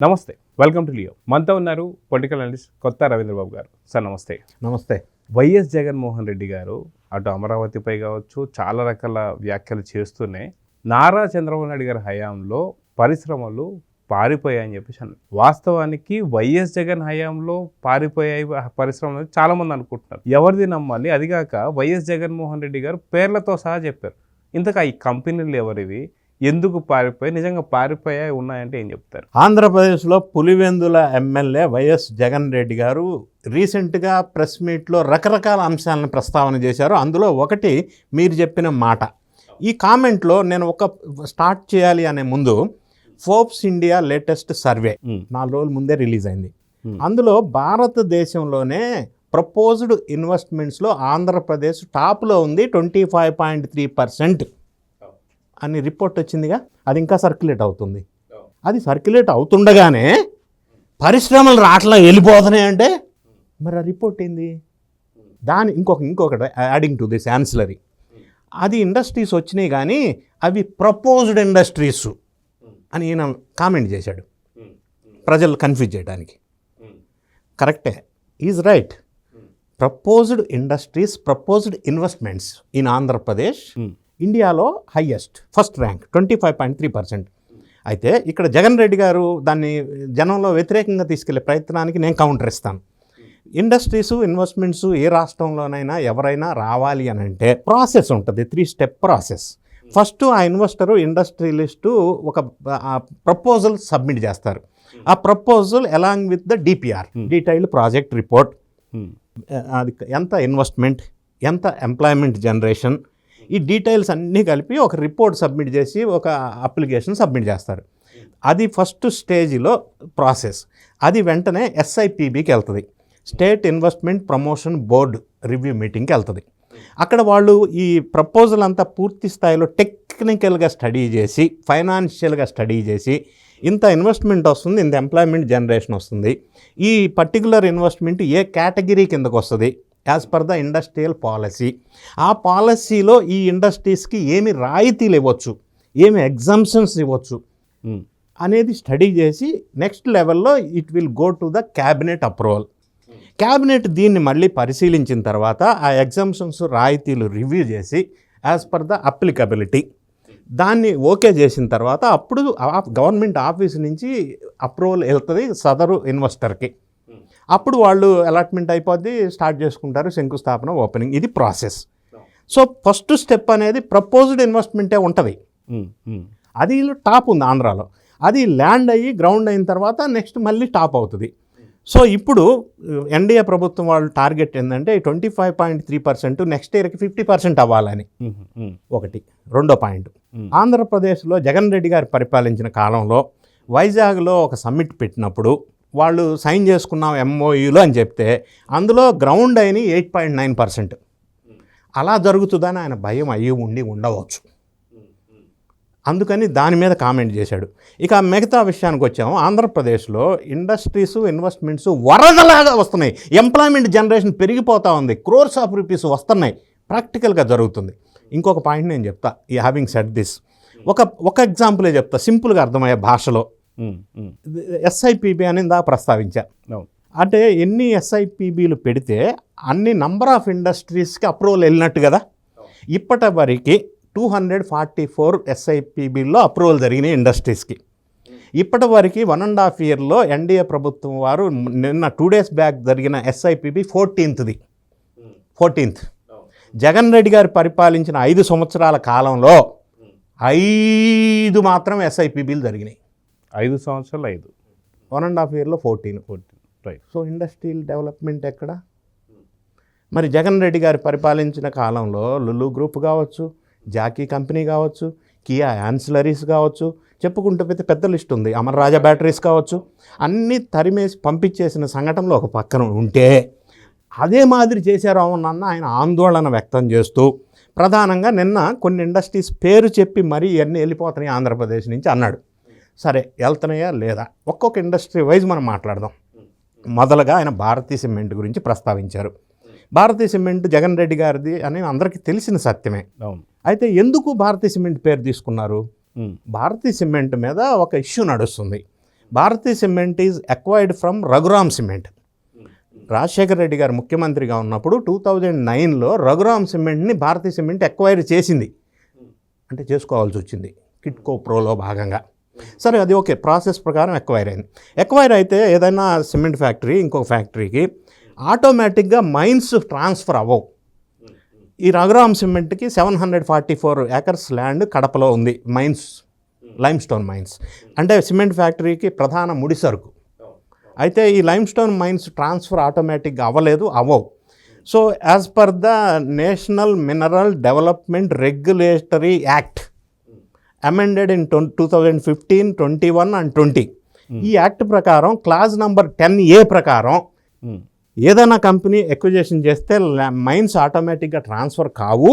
నమస్తే, welcome to Leo. మనతో ఉన్నారు పొలిటికల్ అనలిస్ట్ కొత్త రవీంద్రబాబు గారు. సార్ నమస్తే. నమస్తే. వైఎస్ జగన్మోహన్ రెడ్డి గారు అటు అమరావతిపై కావచ్చు చాలా రకాల వ్యాఖ్యలు చేస్తూనే నారా చంద్రబాబు నాయుడు గారి హయాంలో పరిశ్రమలు పారిపోయాయని చెప్పేసి అన్నారు. వాస్తవానికి వైఎస్ జగన్ హయాంలో పారిపోయాయి పరిశ్రమలు చాలామంది అనుకుంటున్నారు. ఎవరిది నమ్మాలి? అదిగాక వైఎస్ జగన్మోహన్ రెడ్డి గారు పేర్లతో సహా చెప్పారు. ఇంతకా ఈ కంపెనీలు ఎవరివి, ఎందుకు పారిపోయి, నిజంగా పారిపోయాయి ఉన్నాయంటే ఏం చెప్తారు? ఆంధ్రప్రదేశ్లో పులివెందుల ఎమ్మెల్యే వైఎస్ జగన్ రెడ్డి గారు రీసెంట్గా ప్రెస్ మీట్లో రకరకాల అంశాలను ప్రస్తావన చేశారు. అందులో ఒకటి మీరు చెప్పిన మాట. ఈ కామెంట్లో నేను ఒక స్టార్ట్ చేయాలి అనే ముందు ఫోర్బ్స్ ఇండియా లేటెస్ట్ సర్వే 4 రోజుల ముందే రిలీజ్ అయింది. అందులో భారతదేశంలోనే ప్రపోజ్డ్ ఇన్వెస్ట్మెంట్స్లో ఆంధ్రప్రదేశ్ టాప్లో ఉంది, 25.3% అని రిపోర్ట్ వచ్చిందిగా. అది ఇంకా సర్క్యులేట్ అవుతుంది. అది సర్క్యులేట్ అవుతుండగానే పరిశ్రమలు రాట్లా వెళ్ళిపోతున్నాయి అంటే మరి ఆ రిపోర్ట్ ఏంది? దాని ఇంకొకటి యాడింగ్ టు దిస్ యాన్సిలరీ, అది ఇండస్ట్రీస్ వచ్చినాయి కానీ అవి ప్రపోజ్డ్ ఇండస్ట్రీస్ అని ఈయన కామెంట్ చేశాడు ప్రజలు కన్ఫ్యూజ్ చేయడానికి. కరెక్టే, is right. Proposed industries, proposed investments in Andhra Pradesh ఇండియాలో హైయెస్ట్, ఫస్ట్ ర్యాంక్ 25.3%. అయితే ఇక్కడ జగన్ రెడ్డి గారు దాన్ని జనంలో వ్యతిరేకంగా తీసుకెళ్లే ప్రయత్నానికి నేను కౌంటర్ ఇస్తాను. ఇండస్ట్రీస్, ఇన్వెస్ట్మెంట్స్ ఏ రాష్ట్రంలోనైనా ఎవరైనా రావాలి అని అంటే ప్రాసెస్ ఉంటుంది, 3 స్టెప్ ప్రాసెస్. ఫస్ట్ ఆ ఇన్వెస్టరు, ఇండస్ట్రియలిస్టు ఒక ప్రపోజల్ సబ్మిట్ చేస్తారు. ఆ proposal along with the DPR, detailed project report, అది ఎంత ఇన్వెస్ట్మెంట్, ఎంత ఎంప్లాయ్మెంట్ జనరేషన్, ఈ డీటెయిల్స్ అన్నీ కలిపి ఒక రిపోర్ట్ సబ్మిట్ చేసి ఒక అప్లికేషన్ సబ్మిట్ చేస్తారు. అది ఫస్ట్ స్టేజ్లో ప్రాసెస్. అది వెంటనే SIPBకి వెళ్తుంది, state investment promotion board review మీటింగ్కి వెళ్తుంది. అక్కడ వాళ్ళు ఈ ప్రపోజల్ అంతా పూర్తి స్థాయిలో టెక్నికల్గా స్టడీ చేసి, ఫైనాన్షియల్గా స్టడీ చేసి, ఇంత ఇన్వెస్ట్మెంట్ వస్తుంది, ఇంత ఎంప్లాయ్మెంట్ జనరేషన్ వస్తుంది, ఈ పర్టికులర్ ఇన్వెస్ట్మెంట్ ఏ కేటగిరీ కిందకు వస్తుంది as per the industrial policy, ఆ పాలసీలో ఈ ఇండస్ట్రీస్కి ఏమి రాయితీలు ఇవ్వచ్చు, ఏమి ఎగ్జంప్షన్స్ ఇవ్వచ్చు అనేది స్టడీ చేసి నెక్స్ట్ లెవెల్లో it will go to the cabinet approval. Cabinet దీన్ని మళ్ళీ పరిశీలించిన తర్వాత ఆ ఎగ్జంప్షన్స్, రాయితీలు రివ్యూ చేసి యాజ్ పర్ ద అప్లికబిలిటీ దాన్ని ఓకే చేసిన తర్వాత అప్పుడు గవర్నమెంట్ ఆఫీస్ నుంచి అప్రూవల్ వెళ్తుంది సదరు ఇన్వెస్టర్కి. అప్పుడు వాళ్ళు అలాట్మెంట్ అయిపోద్ది, స్టార్ట్ చేసుకుంటారు, శంకుస్థాపన, ఓపెనింగ్. ఇది ప్రాసెస్. సో ఫస్ట్ స్టెప్ అనేది ప్రపోజ్డ్ ఇన్వెస్ట్మెంటే ఉంటుంది. అది టాప్ ఉంది ఆంధ్రాలో. అది ల్యాండ్ అయ్యి గ్రౌండ్ అయిన తర్వాత నెక్స్ట్ మళ్ళీ టాప్ అవుతుంది. సో ఇప్పుడు ఎన్డీఏ ప్రభుత్వం వాళ్ళు టార్గెట్ ఏంటంటే 25.3% నెక్స్ట్ ఇయర్కి 50% అవ్వాలని ఒకటి. రెండో పాయింట్, ఆంధ్రప్రదేశ్లో జగన్ రెడ్డి గారు పరిపాలించిన కాలంలో వైజాగ్లో ఒక సమ్మిట్ పెట్టినప్పుడు వాళ్ళు సైన్ చేసుకున్నాం MOUలో అని చెప్తే అందులో గ్రౌండ్ అయిన 8.9%. అలా జరుగుతుందని ఆయన భయం అయ్యి ఉండవచ్చు. అందుకని దాని మీద కామెంట్ చేశాడు. ఇక మిగతా విషయానికి వచ్చాము. ఆంధ్రప్రదేశ్లో ఇండస్ట్రీస్, ఇన్వెస్ట్మెంట్స్ వరదలాగా వస్తున్నాయి, ఎంప్లాయ్మెంట్ జనరేషన్ పెరిగిపోతూ ఉంది, క్రోర్స్ ఆఫ్ రూపీస్ వస్తున్నాయి, ప్రాక్టికల్గా జరుగుతుంది. ఇంకొక పాయింట్ నేను చెప్తా. ఈ హ్యావింగ్ సెడ్ దిస్, ఒక ఎగ్జాంపులే చెప్తా సింపుల్గా అర్థమయ్యే భాషలో. SIPB అని దా ప్రస్తావించా. అంటే ఎన్ని SIPBలు పెడితే అన్ని నంబర్ ఆఫ్ ఇండస్ట్రీస్కి అప్రూవల్ వెళ్ళినట్టు కదా. ఇప్పటి వరకు 244 SIPBల్లో అప్రూవల్ జరిగినాయి ఇండస్ట్రీస్కి. ఇప్పటి వరకు 1.5 ఇయర్లో ఎన్డీఏ ప్రభుత్వం వారు నిన్న 2 days బ్యాక్ జరిగిన SIPB 14th. జగన్ రెడ్డి గారు పరిపాలించిన 5 సంవత్సరాల కాలంలో 5 మాత్రం SIPBలు జరిగినాయి. 5 సంవత్సరాలు 5, 1.5 ఇయర్లో 14. రైట్. సో ఇండస్ట్రియల్ డెవలప్మెంట్ ఎక్కడ? మరి జగన్ రెడ్డి గారు పరిపాలించిన కాలంలో లులు గ్రూప్ కావచ్చు, జాకీ కంపెనీ కావచ్చు, కియా యాన్సిలరీస్ కావచ్చు, చెప్పుకుంటూ పోతే పెద్ద లిస్ట్ ఉంది, అమర్ రాజా బ్యాటరీస్ కావచ్చు, అన్నీ తరిమేసి పంపించేసిన సంఘటనలో ఒక పక్కన ఉంటే అదే మాదిరి చేశారు అవునన్న ఆయన ఆందోళన వ్యక్తం చేస్తూ ప్రధానంగా నిన్న కొన్ని ఇండస్ట్రీస్ పేరు చెప్పి మరీ ఇవన్నీ వెళ్ళిపోతున్నాయి ఆంధ్రప్రదేశ్ నుంచి అన్నాడు. సరే, వెళ్తున్నాయా లేదా ఒక్కొక్క ఇండస్ట్రీ వైజ్ మనం మాట్లాడదాం. మొదలుగా ఆయన భారతీయ సిమెంట్ గురించి ప్రస్తావించారు. భారతీయ సిమెంట్ జగన్ రెడ్డి గారిది అని అందరికీ తెలిసిన సత్యమే. అయితే ఎందుకు భారతీయ సిమెంట్ పేరు తీసుకున్నారు? భారతీయ సిమెంట్ మీద ఒక ఇష్యూ నడుస్తుంది. Bharathi cement is acquired from Raghuram cement. Rajasekhara Reddy గారు ముఖ్యమంత్రిగా ఉన్నప్పుడు 2009లో రఘురామ్ సిమెంట్ని భారతీ సిమెంట్ ఎక్వైర్ చేసింది, అంటే చేసుకోవాల్సి వచ్చింది కిట్కో ప్రోలో భాగంగా. సరే, అది ఓకే, ప్రాసెస్ ప్రకారం ఎక్వైర్ అయింది. ఎక్వైర్ అయితే ఏదైనా సిమెంట్ ఫ్యాక్టరీ ఇంకొక ఫ్యాక్టరీకి ఆటోమేటిక్గా మైన్స్ ట్రాన్స్ఫర్ అవ్వవు. ఈ రఘురామ్ సిమెంట్కి 744 acres ల్యాండ్ కడపలో ఉంది, మైన్స్, లైమ్స్టోన్ మైన్స్, అంటే సిమెంట్ ఫ్యాక్టరీకి ప్రధాన ముడి సరుకు. అయితే ఈ లైమ్స్టోన్ మైన్స్ ట్రాన్స్ఫర్ ఆటోమేటిక్గా అవ్వవు. So as per the national mineral development regulatory act amended in 2015, 21 and 20, ఈ యాక్ట్ ప్రకారం క్లాజ్ నంబర్ 10A ప్రకారం ఏదైనా కంపెనీ ఎక్విజిషన్ చేస్తే మైన్స్ ఆటోమేటిక్గా ట్రాన్స్ఫర్ కావు.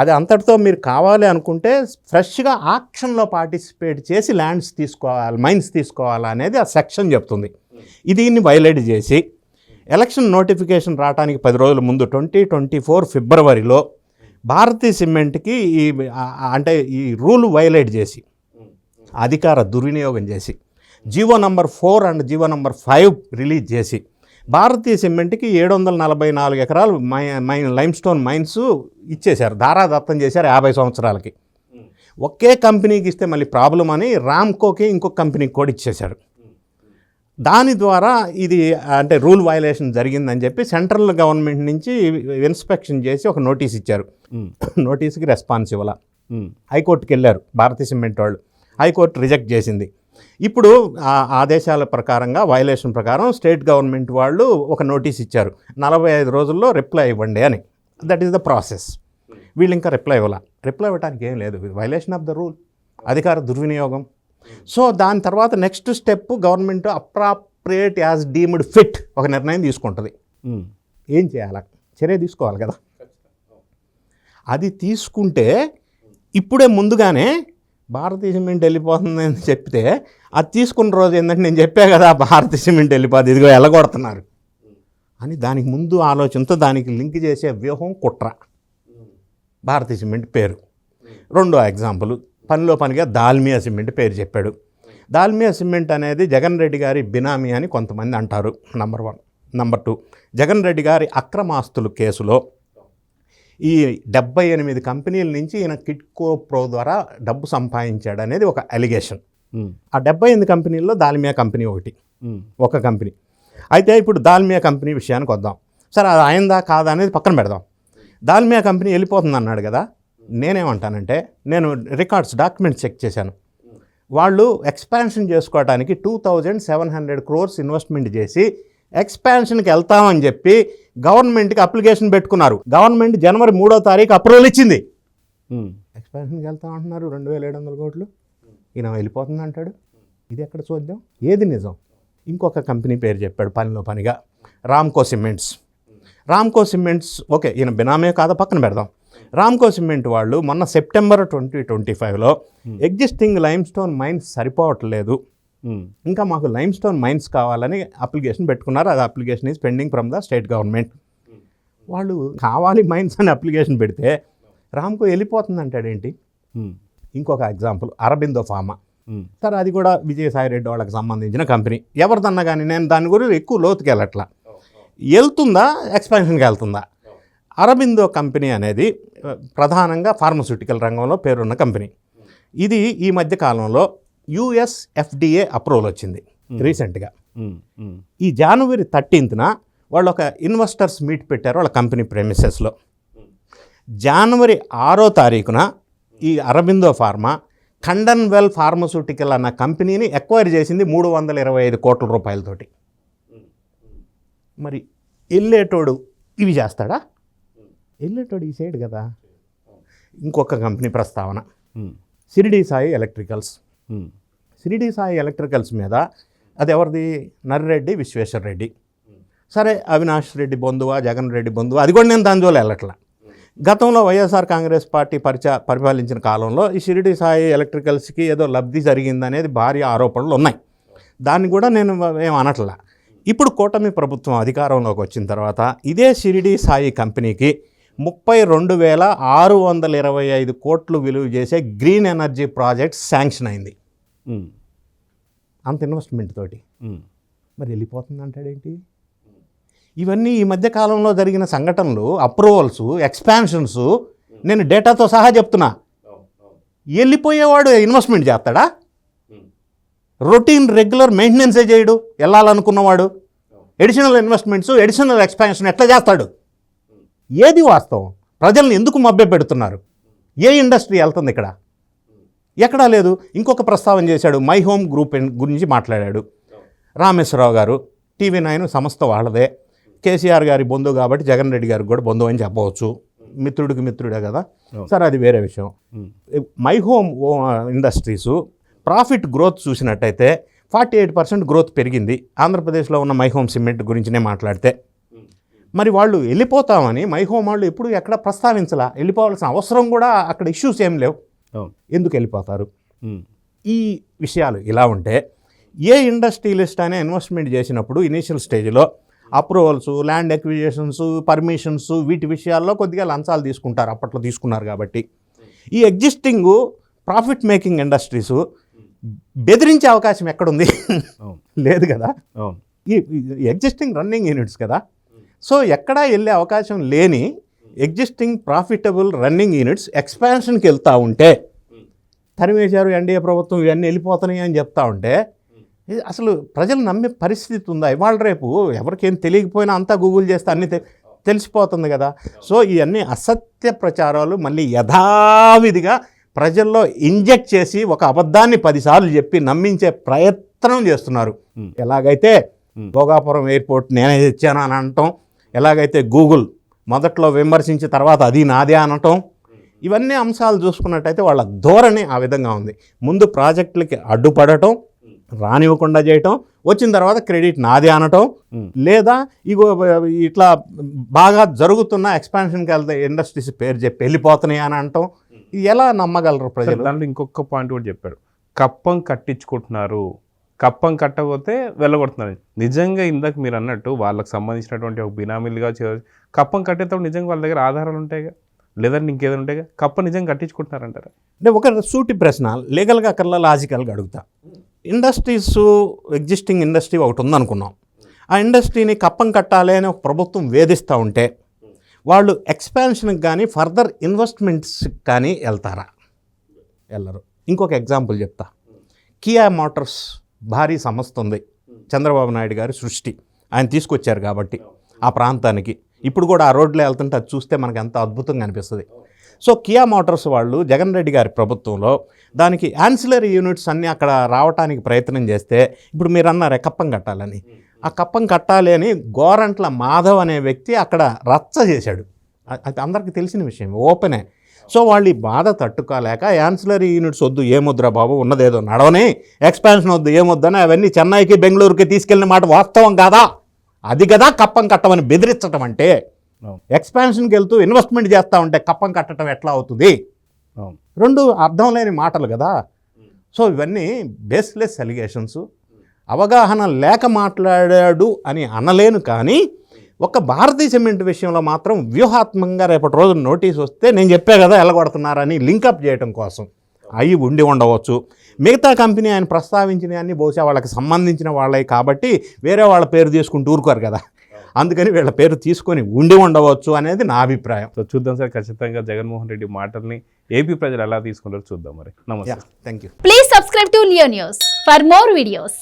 అది అంతటితో మీరు కావాలి అనుకుంటే ఫ్రెష్గా ఆక్షన్లో పార్టిసిపేట్ చేసి ల్యాండ్స్ తీసుకోవాలి, మైన్స్ తీసుకోవాలి అనేది ఆ సెక్షన్ చెప్తుంది. దీన్ని వైలేట్ చేసి ఎలక్షన్ నోటిఫికేషన్ రావడానికి 10 రోజుల ముందు 2024 ఫిబ్రవరిలో భారతీ సిమెంట్కి అంటే ఈ రూల్ వైలేట్ చేసి, అధికార దుర్వినియోగం చేసి GO number 4 and GO number 5 release చేసి భారతీ సిమెంట్కి 744 ఎకరాలు లైమ్స్టోన్ మైన్స్ ఇచ్చేశారు, దారాదత్తం చేశారు 50 సంవత్సరాలకి. ఒకే కంపెనీకి ఇస్తే మళ్ళీ ప్రాబ్లం అని రామ్కోకి ఇంకొక కంపెనీకి కూడా ఇచ్చేశారు. దాని ద్వారా ఇది అంటే రూల్ వైలేషన్ జరిగిందని చెప్పి సెంట్రల్ గవర్నమెంట్ నుంచి ఇన్స్పెక్షన్ చేసి ఒక నోటీస్ ఇచ్చారు. నోటీస్కి రెస్పాన్స్ ఇవ్వాల. హైకోర్టుకి వెళ్ళారు భారతీ సిమెంట్ వాళ్ళు, హైకోర్టు రిజెక్ట్ చేసింది. ఇప్పుడు ఆ ఆదేశాల ప్రకారంగా, వైలేషన్ ప్రకారం స్టేట్ గవర్నమెంట్ వాళ్ళు ఒక నోటీస్ ఇచ్చారు, 45 రోజుల్లో రిప్లై ఇవ్వండి అని. That is the process. వీళ్ళు ఇంకా రిప్లై ఇవ్వడానికి ఏం లేదు, వైలేషన్ ఆఫ్ ద రూల్, అధికార దుర్వినియోగం. సో దాని తర్వాత next step government appropriate as deemed fit ఒక నిర్ణయం తీసుకుంటుంది. ఏం చేయాలి, చర్య తీసుకోవాలి కదా. అది తీసుకుంటే ఇప్పుడే ముందుగానే భారతీ సిమెంట్ వెళ్ళిపోతుంది అని చెప్తే, అది తీసుకున్న రోజు ఏంటంటే నేను చెప్పా కదా భారతీ సిమెంట్ వెళ్ళిపోతుంది, ఇదిగో వెళ్ళగొడుతున్నారు అని దానికి ముందు ఆలోచనతో దానికి లింక్ చేసే వ్యూహం కుట్ర. భారతీ సిమెంట్ పేరు. రెండో ఎగ్జాంపుల్, పనిలో పనిగా దాల్మియా సిమెంట్ పేరు చెప్పాడు. దాల్మియా సిమెంట్ అనేది జగన్ రెడ్డి గారి బినామీ అని కొంతమంది అంటారు, నంబర్ 1. నంబర్ 2, జగన్ రెడ్డి గారి అక్రమాస్తులు కేసులో ఈ 78 కంపెనీల నుంచి ఈయన కిట్కో ప్రో ద్వారా డబ్బు సంపాదించాడు అనేది ఒక అలిగేషన్. ఆ 78 కంపెనీల్లో దాల్మియా కంపెనీ ఒక కంపెనీ. అయితే ఇప్పుడు దాల్మియా కంపెనీ విషయానికి వద్దాం. సరే, అది అయిందా కాదా అనేది పక్కన పెడదాం. దాల్మియా కంపెనీ వెళ్ళిపోతుంది అన్నాడు కదా. నేనేమంటానంటే, నేను రికార్డ్స్, డాక్యుమెంట్స్ చెక్ చేశాను. వాళ్ళు ఎక్స్పాన్షన్ చేసుకోవడానికి 2700 crores ఇన్వెస్ట్మెంట్ చేసి ఎక్స్పాన్షన్కి వెళ్తామని చెప్పి గవర్నమెంట్కి అప్లికేషన్ పెట్టుకున్నారు. గవర్నమెంట్ జనవరి 3వ తారీఖు అప్రూవల్ ఇచ్చింది. ఎక్స్పాన్షన్కి వెళ్తామంటున్నారు 2700 కోట్లు, ఈయన వెళ్ళిపోతుంది అంటాడు. ఇది ఎక్కడ చూద్దాం, ఏది నిజం? ఇంకొక కంపెనీ పేరు చెప్పాడు పనిలో పనిగా, రామ్కో సిమెంట్స్. ఓకే, ఈయన బినామే కాదా పక్కన పెడదాం. రామ్కో సిమెంట్ వాళ్ళు మొన్న సెప్టెంబర్ 2025లో ఎగ్జిస్టింగ్ లైమ్స్టోన్ మైన్స్ సరిపోవట్లేదు, ఇంకా మాకు లైమ్స్టోన్ మైన్స్ కావాలని అప్లికేషన్ పెట్టుకున్నారు. అది application is pending from the state government. వాళ్ళు కావాలి మైన్స్ అని అప్లికేషన్ పెడితే రామ్కో వెళ్ళిపోతుంది అంటాడేంటి? ఇంకొక ఎగ్జాంపుల్, అరబిందో ఫార్మా. సరే, అది కూడా విజయసాయి రెడ్డి వాళ్ళకి సంబంధించిన కంపెనీ. ఎవరిదన్నా కానీ నేను దాని గురించి ఎక్కువ లోతుకి వెళ్ళట్లా. వెళ్తుందా, ఎక్స్పాన్షన్కి వెళ్తుందా? అరబిందో కంపెనీ అనేది ప్రధానంగా ఫార్మస్యూటికల్ రంగంలో పేరున్న కంపెనీ. ఇది ఈ మధ్య కాలంలో US FDA అప్రూవల్ వచ్చింది రీసెంట్గా. ఈ జనవరి 13th వాళ్ళు ఒక ఇన్వెస్టర్స్ మీట్ పెట్టారు వాళ్ళ కంపెనీ ప్రెమిసెస్లో. జనవరి 6వ తారీఖున ఈ అరబిందో ఫార్మా కండన్వెల్ ఫార్మస్యూటికల్ అన్న కంపెనీని ఎక్వైర్ చేసింది 325 కోట్ల రూపాయలతోటి. మరి వెళ్ళేటోడు ఇవి చేస్తాడా? వెళ్ళేటోడు ఈ సైడ్ కదా. ఇంకొక కంపెనీ ప్రస్తావన, షిరిడి సాయి ఎలక్ట్రికల్స్ మీద అది ఎవరిది? నర్రెడ్డి విశ్వేశ్వర రెడ్డి. సరే, అవినాష్ రెడ్డి బంధువా, జగన్ రెడ్డి బంధువా, అది కూడా నేను దాని జోలు వెళ్ళట్లా. గతంలో వైఎస్ఆర్ కాంగ్రెస్ పార్టీ పరిపాలించిన కాలంలో ఈ షిరిడి సాయి ఎలక్ట్రికల్స్కి ఏదో లబ్ధి జరిగిందనేది భారీ ఆరోపణలు ఉన్నాయి. దాన్ని కూడా నేను ఏం అనట్లా. ఇప్పుడు కూటమి ప్రభుత్వం అధికారంలోకి వచ్చిన తర్వాత ఇదే షిరిడి సాయి కంపెనీకి 32,625 కోట్లు విలువ చేసే గ్రీన్ ఎనర్జీ ప్రాజెక్ట్ శాంక్షన్ అయింది. అంత ఇన్వెస్ట్మెంట్ తోటి. మరి వెళ్ళిపోతుంది అంటాడేంటి? ఇవన్నీ ఈ మధ్య కాలంలో జరిగిన సంఘటనలు, అప్రూవల్స్, ఎక్స్పాన్షన్స్, నేను డేటాతో సహా చెప్తున్నా. వెళ్ళిపోయేవాడు ఇన్వెస్ట్మెంట్ చేస్తాడా? రొటీన్ రెగ్యులర్ మెయింటెనెన్సే చేయడు. వెళ్ళాలనుకున్నవాడు ఎడిషనల్ ఇన్వెస్ట్మెంట్స్, ఎడిషనల్ ఎక్స్పాన్షన్ ఎట్లా చేస్తాడు? ఏది వాస్తవం? ప్రజల్ని ఎందుకు మభ్య పెడుతున్నారు? ఏ ఇండస్ట్రీ వెళ్తుంది ఇక్కడ? ఎక్కడా లేదు. ఇంకొక ప్రస్తావన చేశాడు, మై హోమ్ గ్రూప్ గురించి మాట్లాడాడు. రామేశ్వరరావు గారు, TV9 సంస్థ వాళ్ళదే, కేసీఆర్ గారి బంధువు కాబట్టి జగన్ రెడ్డి గారికి కూడా బంధువు అని చెప్పవచ్చు. మిత్రుడికి మిత్రుడే కదా. సరే, అది వేరే విషయం. My home industries profit growth చూసినట్టయితే 48% గ్రోత్ పెరిగింది ఆంధ్రప్రదేశ్లో ఉన్న మై హోమ్ సిమెంట్ గురించినే మాట్లాడితే. మరి వాళ్ళు వెళ్ళిపోతామని మై హోమ్ వాళ్ళు ఎప్పుడు ఎక్కడ ప్రస్తావించలా. వెళ్ళిపోవాల్సిన అవసరం కూడా అక్కడ ఇష్యూస్ ఏం లేవు. ఎందుకు వెళ్ళిపోతారు? ఈ విషయాలు ఇలా ఉంటే, ఏ ఇండస్ట్రియలిస్ట్ అయినా ఇన్వెస్ట్మెంట్ చేసినప్పుడు ఇనీషియల్ స్టేజ్లో అప్రూవల్స్, ల్యాండ్ ఎక్విజిషన్స్, పర్మిషన్స్, వీటి విషయాల్లో కొద్దిగా లంచాలు తీసుకుంటారు. అప్పట్లో తీసుకున్నారు కాబట్టి. ఈ ఎగ్జిస్టింగ్ ప్రాఫిట్ మేకింగ్ ఇండస్ట్రీసు బెదిరించే అవకాశం ఎక్కడుంది? లేదు కదా. ఈ ఎగ్జిస్టింగ్ రన్నింగ్ యూనిట్స్ కదా. సో ఎక్కడా వెళ్ళే అవకాశం లేని ఎగ్జిస్టింగ్ ప్రాఫిటబుల్ రన్నింగ్ యూనిట్స్ ఎక్స్పాన్షన్కి వెళ్తూ ఉంటే, తరిమేశారు ఎన్డీఏ ప్రభుత్వం, ఇవన్నీ వెళ్ళిపోతున్నాయి అని చెప్తా ఉంటే, అసలు ప్రజలు నమ్మే పరిస్థితి ఉందా? ఇవాళ రేపు ఎవరికేం తెలియకపోయినా అంతా గూగుల్ చేస్తే అన్నీ తెలిసిపోతుంది కదా. సో ఇవన్నీ అసత్య ప్రచారాలు మళ్ళీ యథావిధిగా ప్రజల్లో ఇంజెక్ట్ చేసి ఒక అబద్ధాన్ని 10 సార్లు చెప్పి నమ్మించే ప్రయత్నం చేస్తున్నారు. ఎలాగైతే భోగాపురం ఎయిర్పోర్ట్ నేనే తెచ్చాను అని అనటం, ఎలాగైతే గూగుల్ మొదట్లో విమర్శించి తర్వాత అది నాదే అనటం, ఇవన్నీ అంశాలు చూసుకున్నట్టయితే వాళ్ళ ధోరణి ఆ విధంగా ఉంది. ముందు ప్రాజెక్టులకి అడ్డుపడటం, రానివ్వకుండా చేయటం, వచ్చిన తర్వాత క్రెడిట్ నాదే అనటం, లేదా ఇగో ఇట్లా బాగా జరుగుతున్న ఎక్స్పాన్షన్కి వెళ్తే ఇండస్ట్రీస్ పేరు చెప్పి వెళ్ళిపోతున్నాయి అని అనటం. ఎలా నమ్మగలరు ప్రజలు? దాంట్లో ఇంకొక పాయింట్ కూడా చెప్పాడు, కప్పం కట్టించుకుంటున్నారు, కప్పం కట్టకపోతే వెళ్ళగొడుతున్నారు. నిజంగా ఇందాక మీరు అన్నట్టు వాళ్ళకి సంబంధించినటువంటి ఒక బినామీలుగా కప్పం కట్టేటప్పుడు నిజంగా వాళ్ళ దగ్గర ఆధారాలు ఉంటాయిగా, లేదంటే ఇంకేదైనా ఉంటాయిగా. కప్ప నిజంగా కట్టించుకుంటున్నారంటారా? అంటే ఒక సూటి ప్రశ్న, లీగల్గా అక్కర్లా లాజికల్గా అడుగుతా. ఇండస్ట్రీస్, ఎగ్జిస్టింగ్ ఇండస్ట్రీ ఒకటి ఉందనుకున్నాం. ఆ ఇండస్ట్రీని కప్పం కట్టాలి అని ఒక ప్రభుత్వం వేధిస్తూ ఉంటే వాళ్ళు ఎక్స్పాన్షన్కి కానీ ఫర్దర్ ఇన్వెస్ట్మెంట్స్కి కానీ వెళ్తారా? వెళ్ళరు. ఇంకొక ఎగ్జాంపుల్ చెప్తా. కియా మోటార్స్ భారీ సంస్థ ఉంది, చంద్రబాబు నాయుడు గారి సృష్టి, ఆయన తీసుకొచ్చారు కాబట్టి ఆ ప్రాంతానికి. ఇప్పుడు కూడా ఆ రోడ్లో వెళ్తుంటే అది చూస్తే మనకు ఎంత అద్భుతంగా అనిపిస్తుంది. సో కియా మోటార్స్ వాళ్ళు జగన్ రెడ్డి గారి ప్రభుత్వంలో దానికి యాన్సిలరీ యూనిట్స్ అన్నీ అక్కడ రావడానికి ప్రయత్నం చేస్తే, ఇప్పుడు మీరు అన్నారే కప్పం కట్టాలని, ఆ కప్పం కట్టాలి అని గోరంట్ల మాధవ్ అనే వ్యక్తి అక్కడ రచ్చ చేశాడు. అది అందరికీ తెలిసిన విషయం, ఓపెనే. సో వాళ్ళు ఈ బాధ తట్టుకోలేక యాన్సిలరీ యూనిట్స్ వద్దు, ఏమొద్దురా బాబు, ఉన్నదేదో నడవని, ఎక్స్పాన్షన్ వద్దు, ఏమొద్దని అవన్నీ చెన్నైకి బెంగళూరుకి తీసుకెళ్ళిన మాట వాస్తవం కాదా? అది కదా కప్పం కట్టమని బెదిరించటం అంటే. ఎక్స్పాన్షన్కి వెళ్తూ ఇన్వెస్ట్మెంట్ చేస్తూ ఉంటే కప్పం కట్టడం ఎట్లా అవుతుంది? రెండు అర్థం లేని మాటలు కదా. సో ఇవన్నీ బేస్లెస్ అలిగేషన్స్. అవగాహన లేక మాట్లాడాడు అని అనలేను, కానీ ఒక భారతీయ సిమెంట్ విషయంలో మాత్రం వ్యూహాత్మకంగా రేపటి రోజు నోటీస్ వస్తే నేను చెప్పే కదా ఎల్లగొడుతున్నారని లింకప్ చేయడం కోసం అవి ఉండి ఉండవచ్చు. మిగతా కంపెనీ ఆయన ప్రస్తావించినవన్నీ బహుశా వాళ్ళకి సంబంధించిన వాళ్ళే కాబట్టి వేరే వాళ్ళ పేరు తీసుకుంటూ ఊరుకోరు కదా, అందుకని వీళ్ళ పేరు తీసుకొని ఉండి ఉండవచ్చు అనేది నా అభిప్రాయం. సో చూద్దాం సార్, ఖచ్చితంగా జగన్మోహన్ రెడ్డి మాటల్ని ఏపీ ప్రజలు ఎలా తీసుకుంటారో చూద్దాం. మరి నమస్తే, thank you. Please subscribe to Leo News for more videos.